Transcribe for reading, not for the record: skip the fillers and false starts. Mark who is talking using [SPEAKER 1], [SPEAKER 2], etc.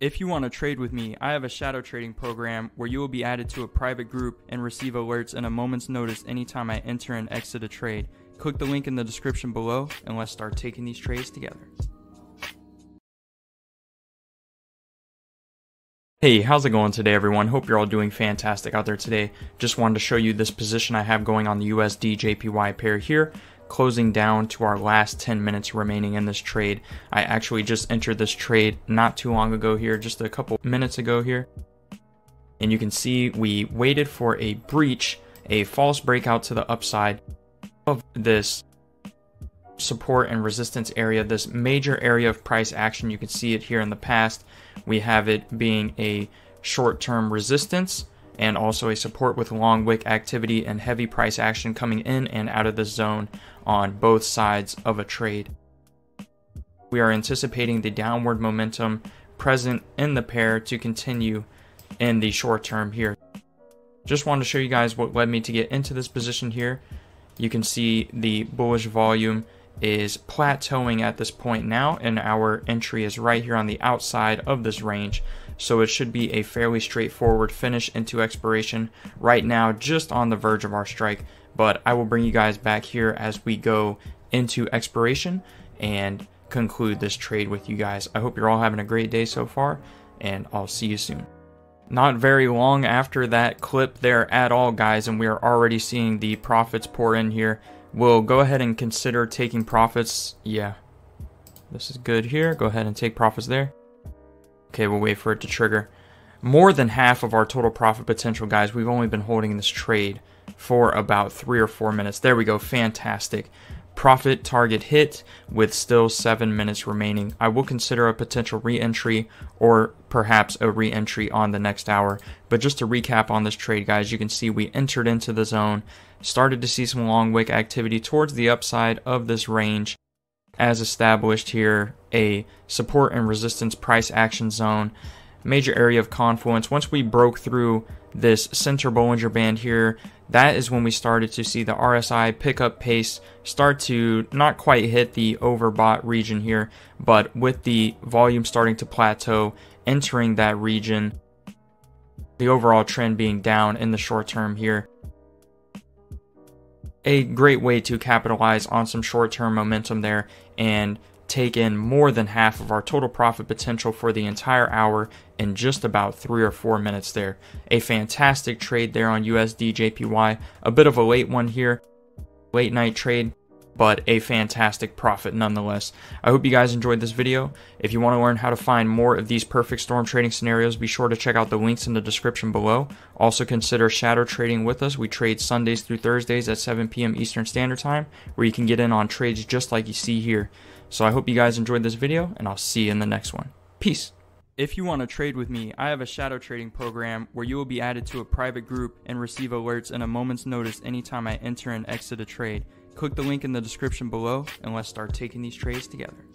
[SPEAKER 1] If you want to trade with me, I have a shadow trading program where you will be added to a private group and receive alerts in a moment's notice anytime I enter and exit a trade. Click the link in the description below and let's start taking these trades together. Hey, how's it going today, everyone? Hope you're all doing fantastic out there today. Just wanted to show you this position I have going on the USD JPY pair here, closing down to our last 10 minutes remaining in this trade. I actually just entered this trade not too long ago here, just a couple minutes ago here. And you can see we waited for a breach, a false breakout to the upside of this support and resistance area, this major area of price action. You can see it here in the past. We have it being a short-term resistance and also a support with long wick activity and heavy price action coming in and out of the zone on both sides of a trade. We are anticipating the downward momentum present in the pair to continue in the short term here. Just wanted to show you guys what led me to get into this position here. You can see the bullish volume is plateauing at this point now, and our entry is right here on the outside of this range, so it should be a fairly straightforward finish into expiration right now, just on the verge of our strike. But I will bring you guys back here as we go into expiration and conclude this trade with you guys. I hope you're all having a great day so far, and I'll see you soon. Not very long after that clip there at all, guys, and we are already seeing the profits pour in here. We'll go ahead and consider taking profits. Yeah, this is good here. Go ahead and take profits there. Okay, we'll wait for it to trigger. More than half of our total profit potential, guys. We've only been holding this trade for about 3 or 4 minutes. There we go. Fantastic. Profit target hit with still 7 minutes remaining. I will consider a potential re-entry or perhaps a re-entry on the next hour. But just to recap on this trade, guys, you can see we entered into the zone, started to see some long wick activity towards the upside of this range, as established here, a support and resistance price action zone, major area of confluence. Once we broke through this center Bollinger Band here, that is when we started to see the RSI pick up pace, start to not quite hit the overbought region here, but with the volume starting to plateau, entering that region, the overall trend being down in the short term here. A great way to capitalize on some short-term momentum there and take in more than half of our total profit potential for the entire hour in just about 3 or 4 minutes there. A fantastic trade there on USD JPY. A bit of a late one here, late night trade, but a fantastic profit nonetheless. I hope you guys enjoyed this video. If you want to learn how to find more of these perfect storm trading scenarios, be sure to check out the links in the description below. Also consider shadow trading with us. We trade Sundays through Thursdays at 7 p.m. Eastern Standard Time, where you can get in on trades just like you see here. So I hope you guys enjoyed this video, and I'll see you in the next one. Peace. If you want to trade with me, I have a shadow trading program where you will be added to a private group and receive alerts in a moment's notice anytime I enter and exit a trade. Click the link in the description below and let's start taking these trades together.